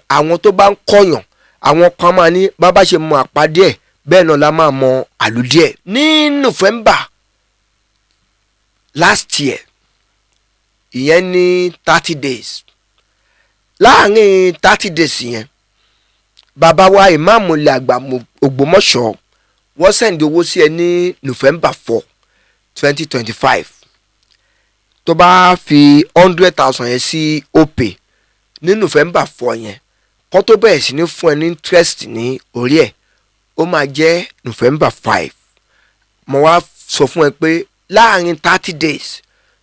S1: àwọn tó bá ń kọ̀yàn, àwọn kan máa ní bàbá ṣe mọ àpàdé ẹ̀ bẹ́ẹ̀ náà la máa mọ àlùdí ẹ̀. ní November last year, ìyẹn ní 30 days. láàrin 30 days yẹn, bàbá wa ìmáàmù ilẹ̀ àgbà Ògbómọ̀ṣọ́ wọ́n sẹ̀ǹdì owó sí ẹ ní November 4 2025. tó bá fi 100,000 yẹn sí opay ní November 4 yẹn, kó tó bẹ̀rẹ̀ sí ní fún ẹ ní interest ní orí ẹ̀, ó máa jẹ́ November 5. mo wá sọ fún ẹ pé láàrin 30 days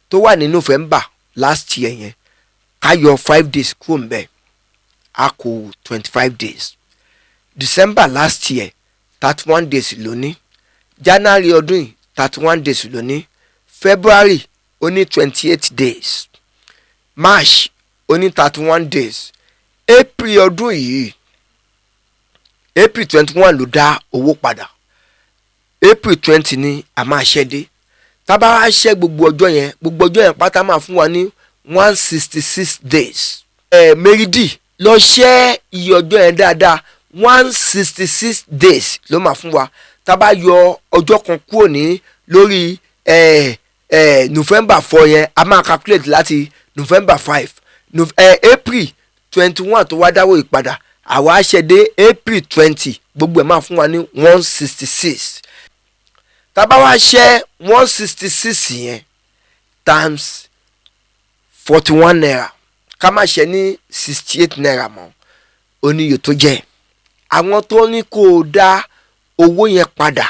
S1: tó wà ní November last year yẹn, ká yọ 5 days kúrò ń bẹ̀, a kù 25 days. December last year 31 days lóní, January ọdún yìí 31 days lóní, February ó ní 28 days, March ó ní 31 days, April ọdún yìí April 21 ló dá owó padà, April 20 ni a máa ṣẹ́ dé. tá bá wá ṣẹ́ gbogbo ọjọ́ yẹn pátá máa fún wa ní 166 days. Meridi lọ ṣẹ́ iye ọjọ́ yẹn dáadáa, 166 days ló máa fún wa. tá bá yọ ọjọ́ kan kúrò ní lórí November 4 yẹn, a máa calculate láti November 5. April 21 tó wá dáwọ́ ìpadà, àwa ṣẹ́ dé April 20, gbogbo ẹ̀ máa fún wa ní 166. tá bá wá ṣẹ́ 166 yẹn times 41 naira, ká má ṣe ní 68 naira mọ́, oníyè tó jẹ́. àwọn tó ní kó o dá owó yẹn padà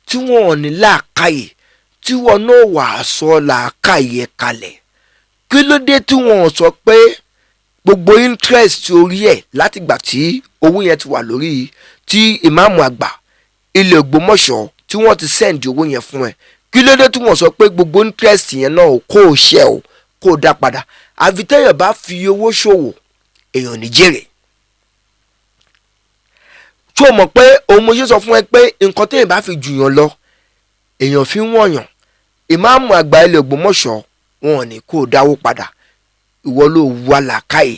S1: tí wọn ò ní làákàyè, tí wọn náà wà sọ làákàyè kalẹ̀, kí ló dé tí wọn ò sọ pé gbogbo interest orí ẹ̀ láti gbà tí owó yẹn ti wà lórí tí ìmáàmù àgbà ilẹ̀ Ògbómọ̀ṣọ́ tí wọ́n ti send owó yẹn fún ẹ, kí ló dé tí wọ́n sọ pé gbogbo interest yẹn náà kó o ṣẹ́ o, kó o dá padà. àfi téèyàn bá fi owó ṣòwò, èèyàn ní jèrè. tí o mọ̀ pé òun mo ṣe sọ fún ẹ pé nǹkan téèyàn bá fi jùyàn lọ, èèyàn fi ń wọ̀nyàn. ìmáàmù àgbà ilẹ̀ Ògbómọ̀ṣọ́ wọn ò ní kó o dáwó padà. ìwọ ló wà làákàyè,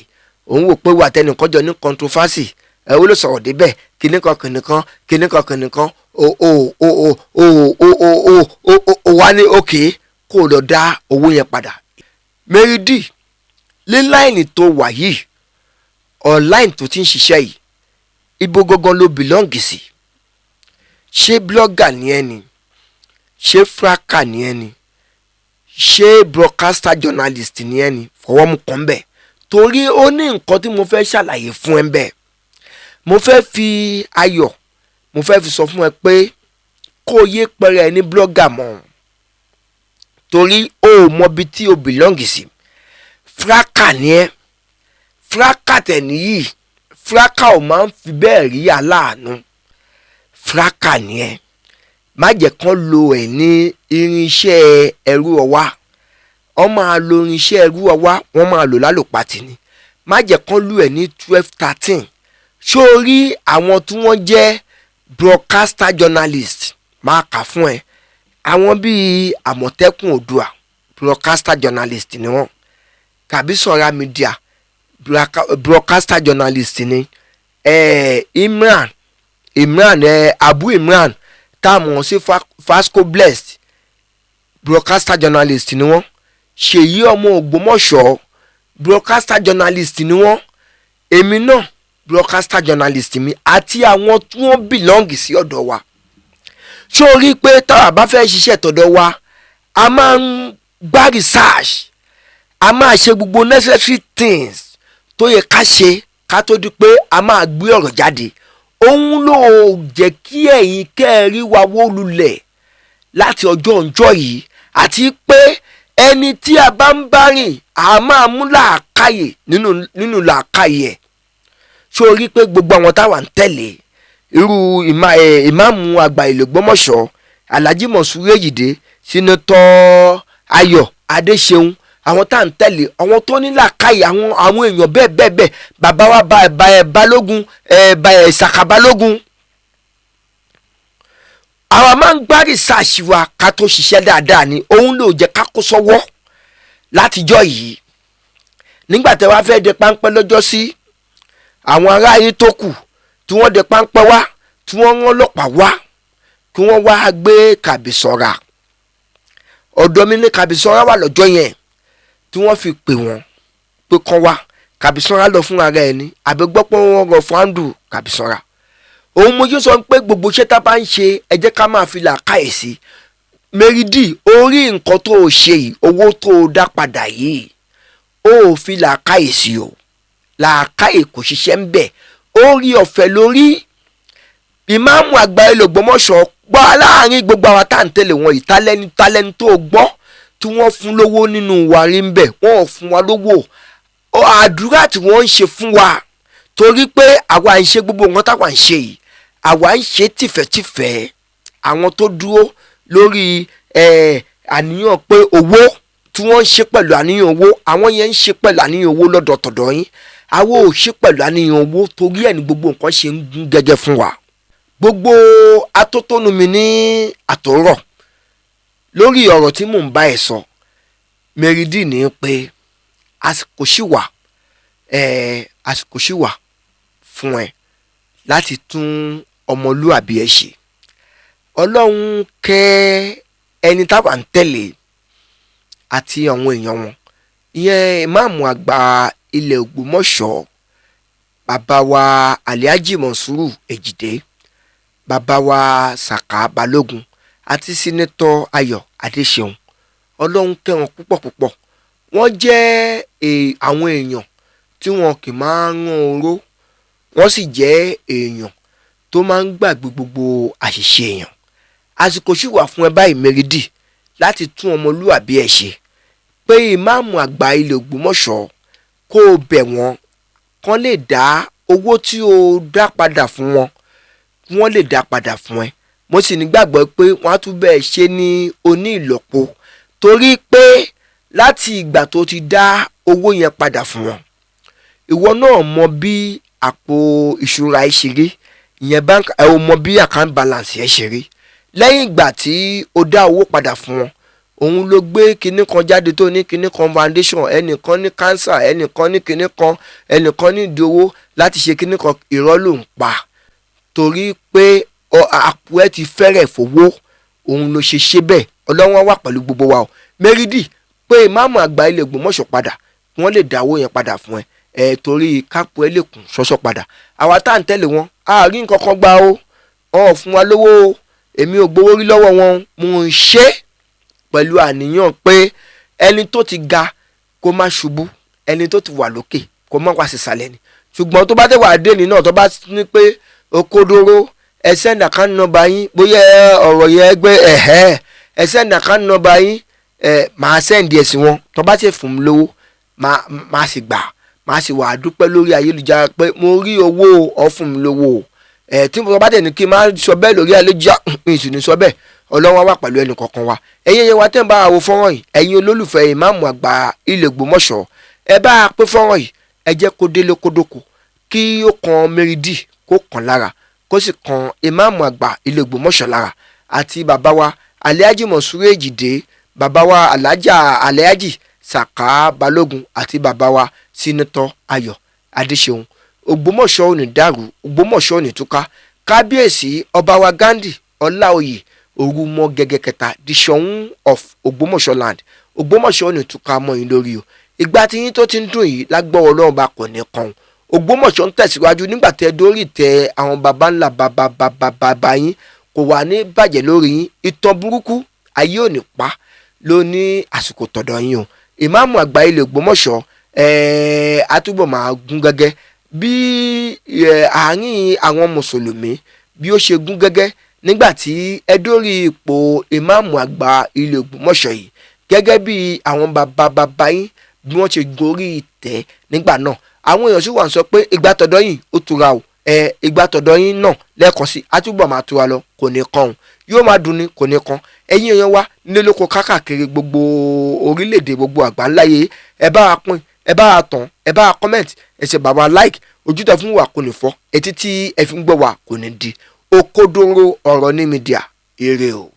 S1: òun wò pé wà tẹnìkan jọ ní controversy, ẹ ó lè sọ̀rọ̀ débẹ̀ kìnìkan o wá ní òkè kó o lọ dá owó yẹn padà. Meridi lé láìní tó wà yìí, online tó ti ń ṣiṣẹ́ yìí, ibo gangan ló belong sí? ṣé blogger ni ẹ ni? ṣé fracker ni ẹ ni? ṣé broadcaster journalist ni ẹ ni? fọwọ́ mu kàn bẹ́ẹ̀, torí ó ní nǹkan tí mo fẹ́ ṣàlàyé fún ẹ bẹ́ẹ̀. mo fẹ́ fi ayọ̀, mo fẹ́ fi sọ fún ẹ pé kó o yé pẹrẹ ní blogger mọ́, torí o ò mọ ibi tí o belong sí. fracker ni ẹ, fracker tẹ̀ nìyí, fracker ò máa ń fi bẹ́ẹ̀ rí aláàánú. fracker ni ẹ, má jẹ́ kán lo ẹ̀ ní irinṣẹ́ ẹrú ọwá. wọ́n máa lo irinṣẹ́ ẹrú ọwá, wọ́n máa lò lálòpàtì ni. má jẹ́ kán lù ẹ̀ ní 12-13. sórí àwọn tí wọ́n jẹ́ broadcaster journalist máa kà fún ẹ. àwọn bíi Àmọ̀tẹ́kùn Oòduà broadcaster journalist ni wọ́n. Kàbísọ̀rá media broadcaster journalist ni. Abu Imran táwọn sí Fasco Blessed broadcaster journalist ni wọ́n. Ṣèyí ọmọ Ògbómọ̀ṣọ́ broadcaster journalist ni wọ́n. èmi náà broadcaster journalist mi, àti àwọn tí wọ́n belong sí ọ̀dọ̀ wa. ṣó rí pé táwa bá fẹ́ ṣiṣẹ́ tọ̀dọ̀ wa, a máa ń gbá research, a máa ṣe gbogbo necessary things tó yẹ ká ṣe ká tó di pé a máa gbé ọ̀rọ̀ jáde. òun ló jẹ́ kí ẹ̀yin kẹ́ẹ̀rí wa wó lulẹ̀ láti ọjọ́ yìí, àti pé ẹni tí a bá ń bá rìn a máa mú làákàyè nínú làákàyè ẹ̀. ṣó rí pé gbogbo àwọn táwa ń tẹ̀lé irú ìmáàmù àgbà ìlú Ògbómọ̀ṣọ́ Alhaji Monsuru Ejide, Sínátọ̀ Ayọ̀ Adéṣeun, àwọn tá à ń tẹ̀lé àwọn tó ní làákàyè, àwọn èèyàn bẹ́ẹ̀ bàbá wa Balógun Sàká Balógun. àwa máa ń gbá rìsáàsì wa ká tó ṣiṣẹ́ dáadáa ni òun ló jẹ́ ká kó sọ́wọ́ látijọ́ yìí. nígbà tí wàá fẹ́ de páńpẹ́ lọ́jọ́ sí àwọn ará yín tó kù tí wọ́n de páńpẹ́ wá tí wọ́n rán ọlọ́pàá wá kí wọ́n wá gbé Kàbísọ́lá ọ̀dọ̀ mi ní Kàbísọ́lá wà lọ́jọ́ yẹn tí wọ́n fi pè wọ́n pé kán wá. Kàbísọ́lá lọ fún ara ẹni àbẹ̀gbọ́ pé wọ́n rọ fáńdù Kàbísọ́lá. òun mo yóò sọ pé gbogbo iṣẹ́ tá a bá ń ṣe ẹ jẹ́ ká máa fi làákàyè sí. Meridi orí nǹkan tó o ṣe yìí owó tó o dá padà yìí ó fi làákàyè sí o. làákàyè kò ṣiṣẹ́ ń bẹ̀ orí ọ̀fẹ́ lórí. ìmáàmù àgbà ìlú Ògbómọ̀ṣọ́ gbọ́ láàrin gbogbo àwọn tá à ń tẹ̀lé wọn yìí tálẹ́ni tó gbọ́ tí wọ́n fún lówó nínú wa rí ń bẹ̀ wọ́n ò fún wa lówó. àdúrà tí wọ́n ń ṣe fún wa torí pé àwa ń ṣe gbogbo nǹkan táwa ń ṣe yìí àwa ń ṣe tìfẹ́tìfẹ́. àwọn tó dúró lórí àníyàn pé owó tí wọ́n ń ṣe pẹ̀lú àníyàn owó àwọn yẹn ń ṣe pẹ̀lú àníyàn owó lọ́dọ̀ tọ̀dọ̀ yín. àwọn ò ṣe pẹ̀lú àníyàn owó torí ẹ̀ ní gbogbo nǹkan ṣe ń gún gẹ́gẹ́ fún wa. gbogbo atótónu mi ní àtòrọ̀ lórí ọ̀rọ̀ tí mò ń bá ẹ̀ sọ Meridi ní pé àsìkò ṣì wà fún ẹ láti tún ọmọlúàbí ẹ ṣe. Ọlọ́run kẹ́ ẹni táwa ń tẹ̀lé àti àwọn èèyàn wọn ìyẹn ìmáàmù àgbà ilẹ̀ Ògbómọ̀ṣọ́ bàbá wa Alhaji Monsuru Ejide, bàbá wa Sàká Balógun àti Sínátọ̀ Ayọ̀ Adéṣeun. Ọlọ́run kẹ́ wọn púpọ̀. wọ́n jẹ́ àwọn èèyàn tí wọn kì máa ń rán oró, wọ́n sì jẹ́ èèyàn tó máa ń gbàgbé gbogbo àṣìṣe èèyàn. àsìkò ṣì wà fún ẹ báyìí Meridi láti tún ọmọlúwàbí ẹ ṣe. pé ìmáàmù àgbà ilẹ̀ Ògbómọ̀ṣọ́ kó o bẹ̀ wọ́n kán lè dá owó tí o dá padà fún wọn wọ́n lè dá padà fún ẹ. mo sì nígbàgbọ́ pé wọ́n á tún bẹ́ẹ̀ ṣe ní oní ìlọ́po torí pé láti ìgbà tó ti dá owó yẹn padà fún wọn ìwọ náà mọ bí àpò ìṣúra ẹ ṣe rí, ìyẹn bank ẹ ò mọ bí account balance ẹ ṣe rí. lẹ́yìn ìgbà tí o dá owó padà fún wọn òun ló gbé kinní kan jáde tó ní kinní kan foundation, ẹnìkan ní cancer, ẹnìkan ní kinní kan, ẹnìkan ní ìdí owó láti ṣe kinní kan. irọ́ ló ń pa torí pé àpò ẹ ti fẹ́rẹ̀ fowó òun ló ṣe bẹ́ẹ̀. Ọlọ́run wà pẹ̀lú gbogbo wa o Meridi pé ìmáàmù àgbà ilẹ̀ Ògbómọ̀ṣọ́ padà wọ́n lè dá owó yẹn padà fún ẹ torí kápò ẹ lè kún ṣọ́ṣọ́ padà. àwa tá à ń tẹ̀lé wọn a rí nǹkan kan gbà o wọn ò fún wa lówó o èmi ò gbowó rí lọ́wọ́ wọn. mo ń ṣe pẹ̀lú àníyàn pé ẹni tó ti ga kó má ṣubú, ẹni tó ti wà lókè kó má wá sísàlẹ̀ ni. ṣùgbọ́n tó bá tẹ̀ wà dé ní náà tó bá ní pé òkodoro ẹ send account number yín bóyá ọ̀rọ̀ yẹn gbé ẹ send account number yín màá send ẹ̀ sí wọn tó bá ti fún mi lówó màá sì gbà màá sì wà á dúpẹ́ lórí ayélujára pé mo rí owó ọ fún mi lówó tí mo bá tẹ̀ ní kí n máa sọ bẹ́ẹ̀ lórí ayélujára ìsìn ní sọ bẹ́ẹ̀. Ọlọ́run wà pẹ̀lú ẹnì kọ̀ọ̀kan wa. ẹ̀yin yẹn wa tẹ́ ń bá wo fọ́nrán yìí ẹ̀yin olólùfẹ́ ìmáàmù àgbà ilẹ̀ Ògbómọ̀ṣọ́ ẹ bá a pé fọ́nrán yìí ẹ jẹ́ kó délé kó dóko kí ó kan Meridi kó kàn lára kó sì kan ìmáàmù àgbà ilẹ̀ Ògbómọ̀ṣọ́ lára àti bàbá wa Alhaji Monsuru Ejide, bàbá wa Alhaji Sàká Balógun àti bàbá wa Sínátọ̀ Ayọ̀ Adéṣeun. Ògbómọ̀ṣọ́ ò ní dàrú, Ògbómọ̀ṣọ́ ò ní túká. kábíyèsí ọba wa Ghandi Ọláoyè Orúmọ gẹ́gẹ́ kẹta the Ṣọ̀ún of Ògbómọ̀ṣọ́ land. Ògbómọ̀ṣọ́ ò ní túká mọ́ yín lórí o. ìgbà tí yín tó ti ń dùn yìí lágbọ́wọ́ Ọlọ́run bá kò ní kan. Ògbómọ̀ṣọ́ ń tẹ̀síwájú nígbà tẹ́ dórí tẹ àwọn baba ńlá bàbá yín kò wà ní bàjẹ́ lórí yín. ìtàn burúkú ayé ò ní pa ló ní àsìkò tọ̀dọ̀ yín o. ìmáàmù àgbà ilẹ̀ Ògbómọ̀ṣọ́ àtúbọ̀ máa gún gẹ́gẹ́ bí àárín àwọn mùsùlùmí bí ó ṣe gún gẹ́gẹ́ nígbà tí ẹ dórí ipò ìmáàmù àgbà ilẹ̀ Ògbómọ̀ṣọ́ yìí gẹ́gẹ́ bí àwọn bàbá yín bí wọ́n ṣe gorí ìtẹ́ nígbà náà àwọn èèyàn sì wà ń sọ pé ìgbà tọ̀dọ̀ yìí ó tura o ìgbà tọ̀dọ̀ yìí náà lẹ́ẹ̀kan sí àtúbọ̀ máa tura lọ kò ní kan òun yóò máa dùn ní kò ní kan ẹ̀yin èèyàn wa nílé lóko káàkiri gbogbo orílẹ̀-èdè gbogbo àgbáńláyé ẹ bá wa pín ẹ bá wa tàn ẹ bá wa comment ẹ ṣe bàbá like ojú tẹ fún wa kò ní fọ́ etí tí ẹ fi ń gbọ́ wa kò ní di Òkodoro ọ̀rọ̀ ní mídíà ire o.